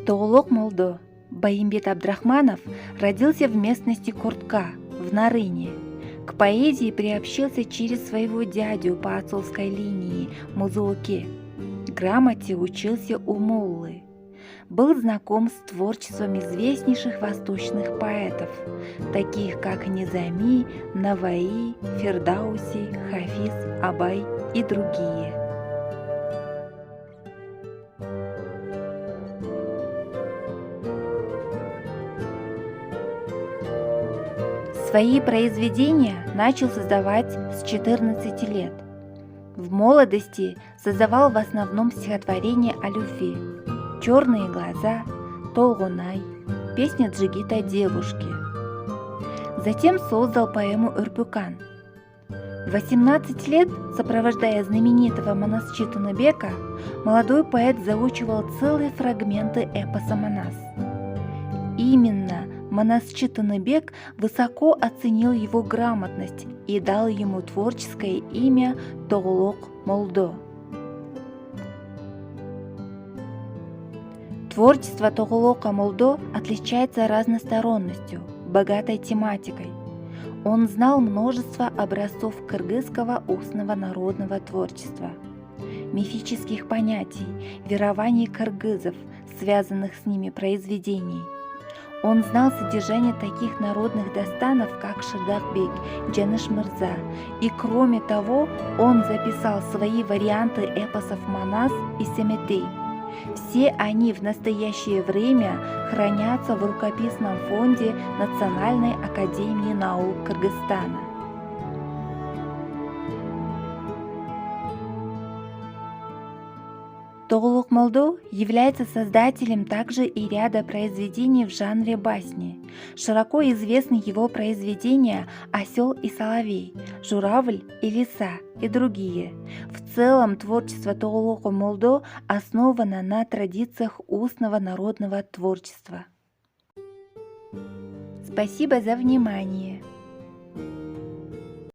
Тоголок Молдо Байымбет Абдрахманов родился в местности Куртка, в Нарыне. К поэзии приобщился через своего дядю по отцовской линии Музооке. Грамоте учился у Моллы. Был знаком с творчеством известнейших восточных поэтов, таких как Низами, Наваи, Фердауси, Хафиз, Абай и другие. Свои произведения начал создавать с 14 лет. В молодости создавал в основном стихотворения о любви: «Черные глаза», «Толгунай», песня Джигита девушки. Затем создал поэму «Үрпюкан». В 18 лет, сопровождая знаменитого Манас Читуныбека, молодой поэт заучивал целые фрагменты эпоса «Манас». Именно Манас Читуныбек высоко оценил его грамотность и дал ему творческое имя Тоголок Молдо. Творчество Тоголока Молдо отличается разносторонностью, богатой тематикой. Он знал множество образцов кыргызского устного народного творчества, мифических понятий, верований кыргызов, связанных с ними произведений. Он знал содержание таких народных достанов, как Шырдакбек, Джаныш Мырза, и кроме того, он записал свои варианты эпосов Манас и Семетей. Все они в настоящее время хранятся в рукописном фонде Национальной академии наук Кыргызстана. Тоголок Молдо является создателем также и ряда произведений в жанре басни. Широко известны его произведения «Осел и соловей», «Журавль и лиса» и другие. В целом творчество Тоголока Молдо основано на традициях устного народного творчества. Спасибо за внимание!